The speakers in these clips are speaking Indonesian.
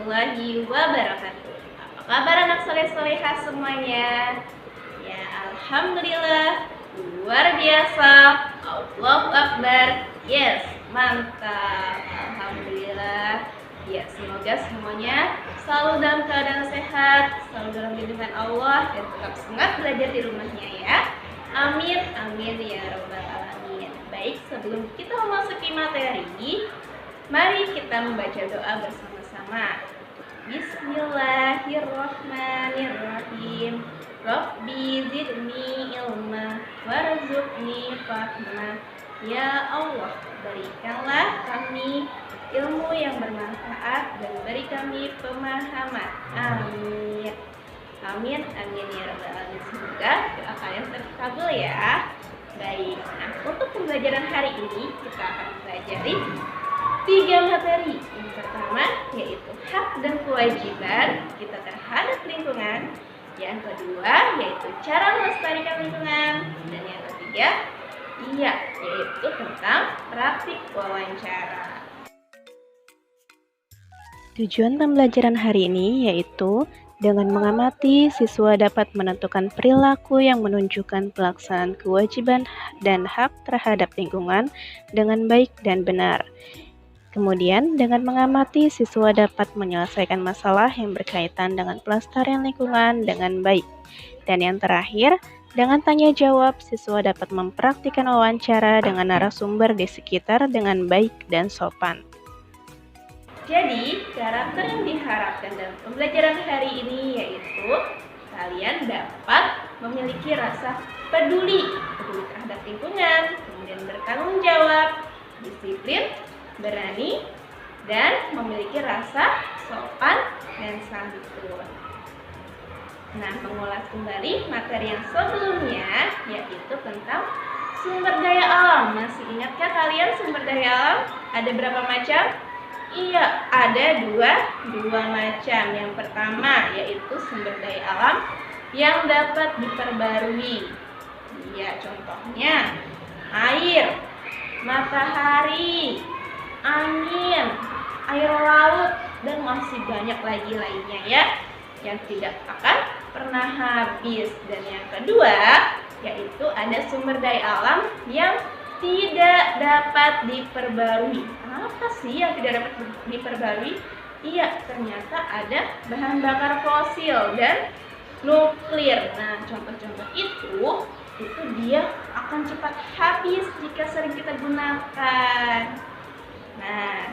warahmatullahi wabarakatuh. Apa kabar anak soleh-solehah semuanya? Ya, alhamdulillah, luar biasa, Allahu Akbar. Yes, mantap, alhamdulillah. Ya, semoga semuanya selalu dalam keadaan sehat, selalu dalam lindungan Allah, dan tetap semangat belajar di rumahnya ya. Amin, amin ya robbal alamin. Baik, sebelum kita memasuki materi, mari kita membaca doa bersama-sama. Bismillahirrahmanirrahim. Rabbi zidni ilma warzuqni fahma. Ya Allah, berikanlah kami ilmu yang bermanfaat dan beri kami pemahaman. Amin. Amin, amin ya rabbal alamin. Semoga doa kalian terkabul ya. Baik, nah untuk pembelajaran hari ini kita akan mempelajari 3 materi. Yang pertama yaitu hak dan kewajiban kita terhadap lingkungan. Yang kedua yaitu cara melestarikan lingkungan. Dan yang ketiga yaitu tentang praktik wawancara. Tujuan pembelajaran hari ini yaitu dengan mengamati, siswa dapat menentukan perilaku yang menunjukkan pelaksanaan kewajiban dan hak terhadap lingkungan dengan baik dan benar. Kemudian, dengan mengamati, siswa dapat menyelesaikan masalah yang berkaitan dengan pelestarian lingkungan dengan baik. Dan yang terakhir, dengan tanya jawab, siswa dapat mempraktikkan wawancara dengan narasumber di sekitar dengan baik dan sopan. Jadi, karakter yang diharapkan dalam pembelajaran hari ini yaitu kalian dapat memiliki rasa peduli terhadap lingkungan, kemudian bertanggung jawab, disiplin, berani, dan memiliki rasa sopan dan santun. Nah, mengulas kembali materi yang sebelumnya yaitu tentang sumber daya alam. Masih ingatkah kalian sumber daya alam ada berapa macam? Iya, ada dua macam. Yang pertama yaitu sumber daya alam yang dapat diperbarui. Iya, contohnya air, matahari, angin, air laut, dan masih banyak lagi lainnya ya, yang tidak akan pernah habis. Dan yang kedua yaitu ada sumber daya alam yang tidak dapat diperbarui. Apa sih yang tidak dapat diperbarui? Iya, ternyata ada bahan bakar fosil dan nuklir. Nah, contoh-contoh itu dia akan cepat habis jika sering kita gunakan. Nah,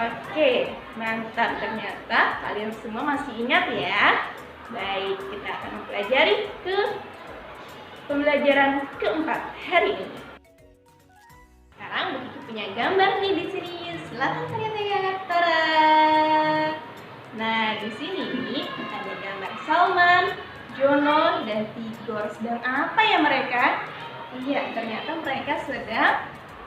oke, mantap. Ternyata kalian semua masih ingat ya. Baik, kita akan mempelajari ke pembelajaran keempat hari ini. Sekarang Bukiki punya gambar nih di sini. Silakan kalian lihat. Tara. Nah, di sini ada gambar Salman, Jono, dan Tigor. Sedang apa ya mereka? Iya, ternyata mereka sedang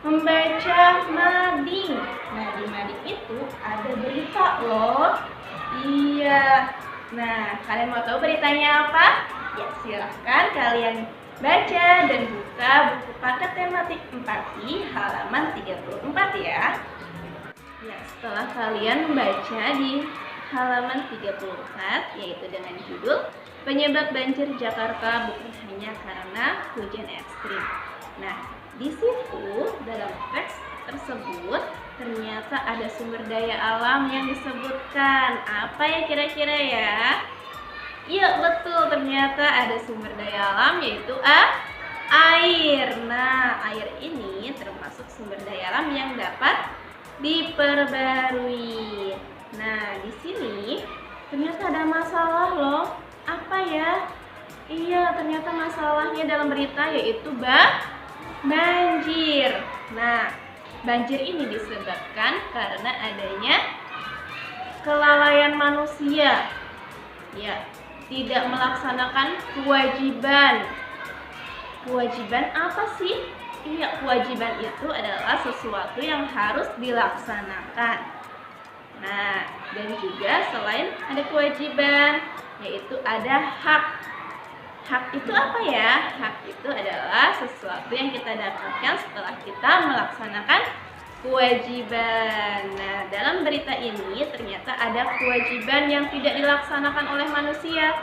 membaca mading. Nah, di mading itu ada berita loh. Iya. Nah, kalian mau tahu beritanya apa? Ya, silahkan kalian baca dan buka buku paket tematik empati halaman 34 ya. Ya, setelah kalian membaca di halaman 34 yaitu dengan judul Penyebab Banjir Jakarta Bukan Hanya Karena Hujan Ekstrim. Nah, di situ dalam teks tersebut ternyata ada sumber daya alam yang disebutkan. Apa ya kira-kira ya? Iya, betul, ternyata ada sumber daya alam yaitu air. Nah, air ini termasuk sumber daya alam yang dapat diperbarui. Nah, di sini ternyata ada masalah loh. Apa ya? Iya, ternyata masalahnya dalam berita yaitu banjir. Nah, banjir ini disebabkan karena adanya kelalaian manusia. Ya, tidak melaksanakan kewajiban. Kewajiban apa sih? Iya, kewajiban itu adalah sesuatu yang harus dilaksanakan. Nah, dan juga selain ada kewajiban, yaitu ada hak. Hak itu apa ya? Hak itu adalah sesuatu yang kita dapatkan setelah kita melaksanakan kewajiban. Nah, dalam berita ini ternyata ada kewajiban yang tidak dilaksanakan oleh manusia.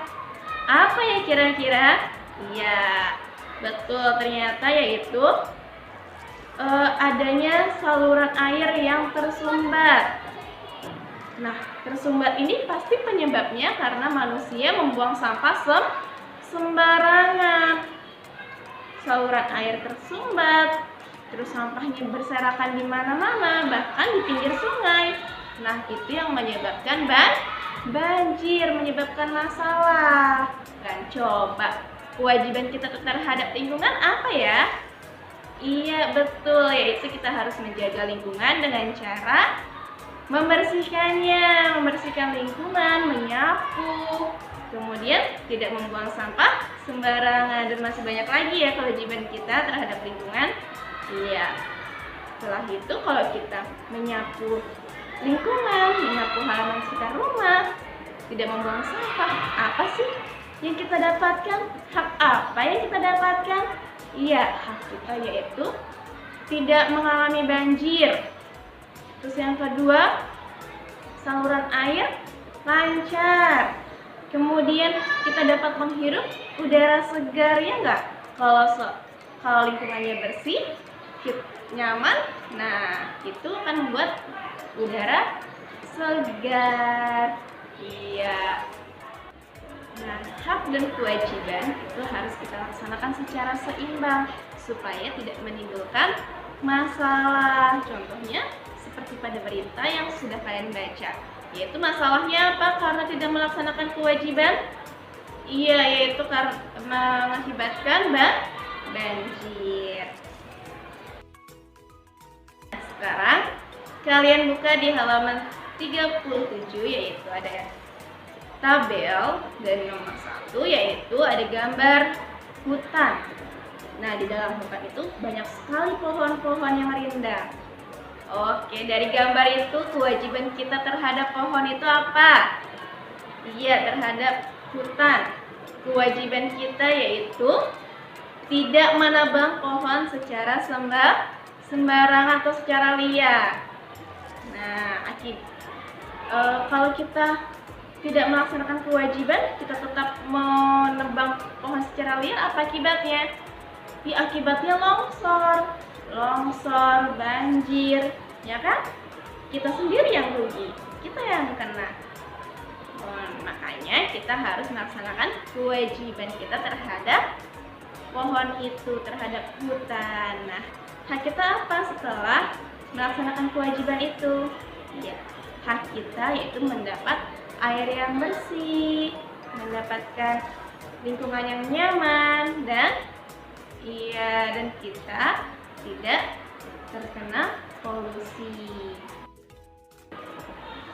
Apa ya kira-kira? Ya, betul, ternyata yaitu adanya saluran air yang tersumbat. Nah, tersumbat ini pasti penyebabnya karena manusia membuang sampah sembarangan. Saluran air tersumbat, terus sampahnya berserakan di mana-mana, bahkan di pinggir sungai. Nah, itu yang menyebabkan banjir, menyebabkan masalah. Dan coba, kewajiban kita terhadap lingkungan apa ya? Iya, betul, yaitu kita harus menjaga lingkungan dengan cara membersihkan lingkungan, menyapu, kemudian tidak membuang sampah sembarangan, dan masih banyak lagi ya kewajiban kita terhadap lingkungan. Iya. Setelah itu kalau kita menyapu lingkungan, menyapu halaman sekitar rumah, tidak membuang sampah, apa sih yang kita dapatkan? Hak apa yang kita dapatkan? Iya, hak kita yaitu tidak mengalami banjir. Terus yang kedua, saluran air lancar. Kemudian kita dapat menghirup udara segar, ya enggak? Kalau lingkungannya bersih, nyaman, nah itu akan membuat udara segar. Iya. Nah, hak dan kewajiban itu harus kita laksanakan secara seimbang supaya tidak menimbulkan masalah. Contohnya seperti pada berita yang sudah kalian baca, yaitu masalahnya apa? Karena tidak melaksanakan kewajiban. Iya, yaitu karena mengakibatkan banjir. Nah, sekarang kalian buka di halaman 37, yaitu ada tabel dari nomor 1, yaitu ada gambar hutan. Nah, di dalam hutan itu banyak sekali pohon-pohon yang rindang. Oke, dari gambar itu kewajiban kita terhadap pohon itu apa? Iya, terhadap hutan. Kewajiban kita yaitu tidak menebang pohon secara sembarangan atau secara liar. Nah, kalau kita tidak melaksanakan kewajiban, kita tetap menebang pohon secara liar, apa akibatnya? Ya, akibatnya longsor, banjir, ya kan? Kita sendiri yang rugi, kita yang kena. Makanya kita harus melaksanakan kewajiban kita terhadap pohon itu, terhadap hutan. Nah, hak kita apa setelah melaksanakan kewajiban itu? Ya, hak kita yaitu mendapat air yang bersih, mendapatkan lingkungan yang nyaman, dan kita tidak terkena polusi.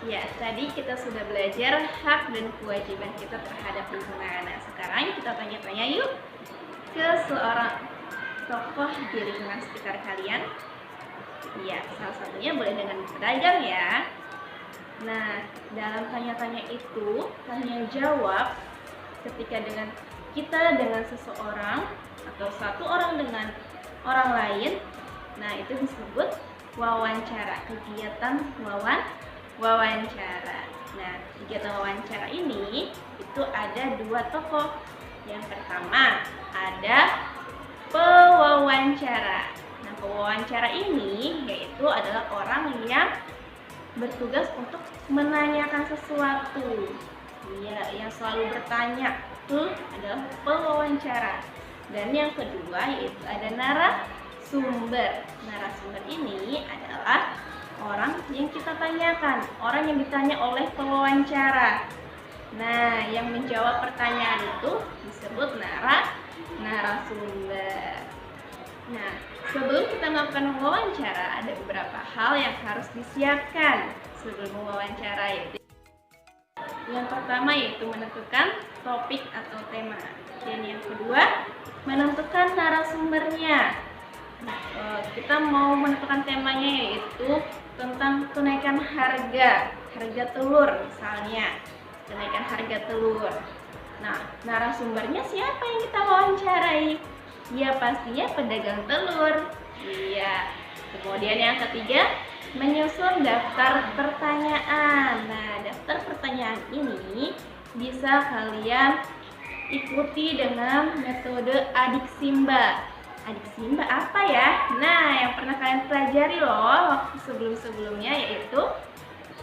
Ya, tadi kita sudah belajar hak dan kewajiban kita terhadap lingkungan. Nah, sekarang kita tanya-tanya yuk ke seorang tokoh di lingkungan sekitar kalian. Ya, salah satunya boleh dengan pedagang ya. Nah, dalam tanya-tanya itu, tanya jawab ketika kita dengan seseorang atau satu orang dengan orang lain. Nah, itu disebut wawancara, kegiatan wawancara. Nah, kegiatan wawancara ini itu ada 2 tokoh. Yang pertama ada pewawancara. Nah, pewawancara ini yaitu adalah orang yang bertugas untuk menanyakan sesuatu. Iya, yang selalu bertanya itu adalah pewawancara. Dan yang kedua yaitu ada narasumber. Narasumber ini adalah orang yang kita tanyakan, orang yang ditanya oleh pewawancara. Nah, yang menjawab pertanyaan itu disebut narasumber. Nah, sebelum kita melakukan wawancara, ada beberapa hal yang harus disiapkan sebelum wawancara, yaitu yang pertama yaitu menentukan topik atau tema, dan yang kedua menentukan narasumbernya. Kita mau menentukan temanya yaitu tentang kenaikan harga telur misalnya, kenaikan harga telur. Nah, narasumbernya siapa yang kita wawancarai? Ya, pastinya pedagang telur. Iya. Kemudian yang ketiga, menyusun daftar pertanyaan. Nah, daftar pertanyaan ini bisa kalian ikuti dengan metode adik Simba. Adik Simba apa ya? Nah, yang pernah kalian pelajari loh waktu sebelum-sebelumnya, yaitu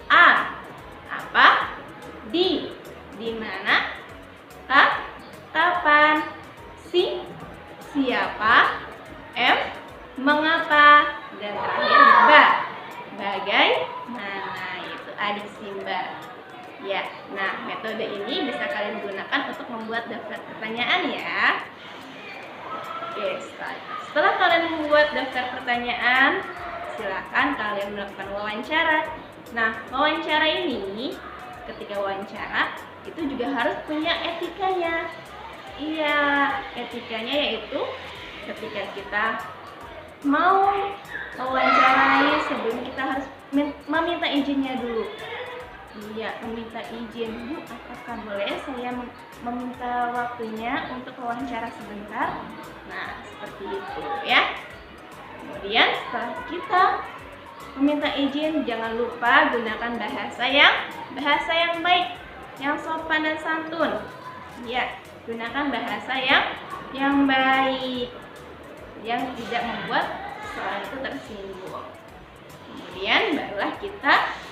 A. Apa? Di mana? K. Kapan? Si. Siapa? M. Mengapa? Dan terakhir ba. Bagaimana? Itu adik Simba. Ya, nah metode ini bisa kalian gunakan untuk membuat daftar pertanyaan ya. Oke, setelah kalian membuat daftar pertanyaan, silakan kalian melakukan wawancara. Nah, wawancara ini, ketika wawancara, itu juga harus punya etikanya. Iya, etikanya yaitu ketika kita mau mewawancarai, sebelum kita harus meminta izinnya dulu. Iya, meminta izin. Bu, apakah boleh saya meminta waktunya untuk wawancara sebentar? Nah, seperti itu ya. Kemudian setelah kita meminta izin, jangan lupa gunakan bahasa yang baik, yang sopan dan santun. Ya, gunakan bahasa yang baik, yang tidak membuat seseorang itu tersinggung. Kemudian barulah kita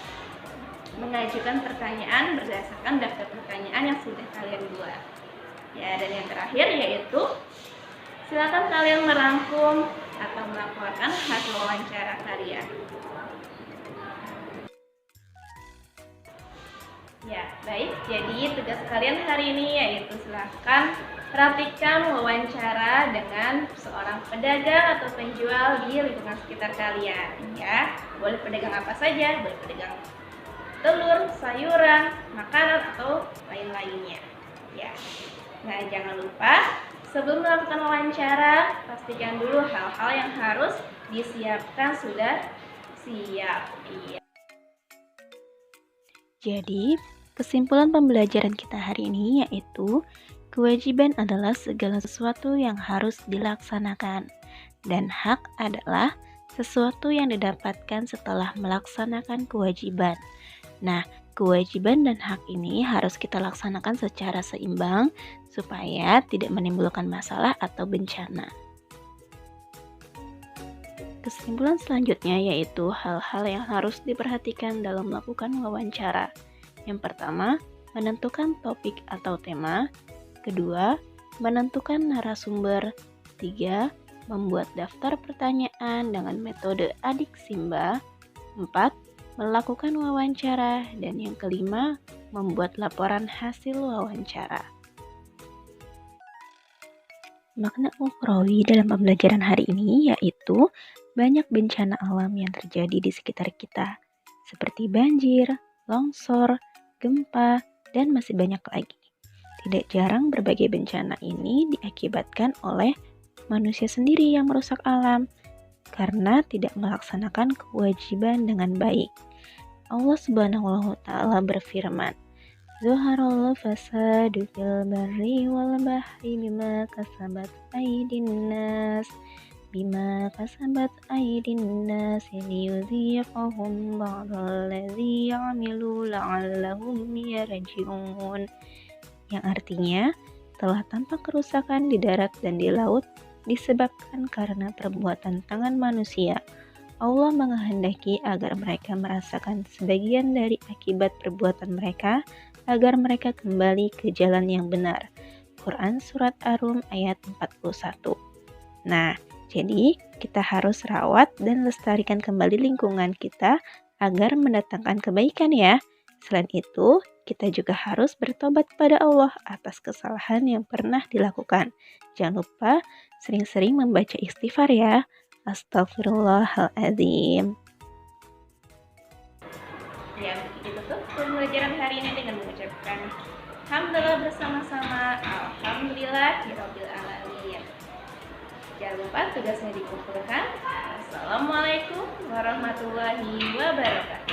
mengajukan pertanyaan berdasarkan daftar pertanyaan yang sudah kalian buat. Ya, dan yang terakhir yaitu silakan kalian merangkum atau melaporkan hasil wawancara kalian. Ya, baik. Jadi tugas kalian hari ini yaitu silakan perhatikan wawancara dengan seorang pedagang atau penjual di lingkungan sekitar kalian. Ya, boleh pedagang apa saja, boleh pedagang telur, sayuran, makanan, atau lain-lainnya. Ya. Nah, jangan lupa sebelum melakukan wawancara, pastikan dulu hal-hal yang harus disiapkan sudah siap. Iya. Jadi, kesimpulan pembelajaran kita hari ini yaitu kewajiban adalah segala sesuatu yang harus dilaksanakan, dan hak adalah sesuatu yang didapatkan setelah melaksanakan kewajiban. Nah, kewajiban dan hak ini harus kita laksanakan secara seimbang supaya tidak menimbulkan masalah atau bencana. Kesimpulan selanjutnya yaitu hal-hal yang harus diperhatikan dalam melakukan wawancara. Yang pertama, menentukan topik atau tema. Kedua, menentukan narasumber. Tiga, membuat daftar pertanyaan dengan metode adik Simba. 4. Melakukan wawancara. Dan yang kelima, membuat laporan hasil wawancara. Makna ukhrawi dalam pembelajaran hari ini yaitu banyak bencana alam yang terjadi di sekitar kita, seperti banjir, longsor, gempa, dan masih banyak lagi. Tidak jarang berbagai bencana ini diakibatkan oleh manusia sendiri yang merusak alam, karena tidak melaksanakan kewajiban dengan baik. Allah Subhanahu wa Ta'ala berfirman, Zuharallahu fasadu fil barri wal bahri bima kasabat aydin nas liyudhiqahum ba'dalladzi ya'milu la'allahum yarji'un. Yang artinya, telah tampak kerusakan di darat dan di laut disebabkan karena perbuatan tangan manusia. Allah menghendaki agar mereka merasakan sebagian dari akibat perbuatan mereka, agar mereka kembali ke jalan yang benar. Quran Surat Ar-Rum ayat 41. Nah, jadi kita harus rawat dan lestarikan kembali lingkungan kita agar mendatangkan kebaikan ya. Selain itu, kita juga harus bertobat kepada Allah atas kesalahan yang pernah dilakukan. Jangan lupa sering-sering membaca istighfar ya. Astagfirullahaladzim. Ya, kita tutup pembelajaran hari ini dengan mengucapkan alhamdulillah bersama-sama. Alhamdulillahirabbil alamin. Jangan lupa tugasnya dikumpulkan. Assalamualaikum warahmatullahi wabarakatuh.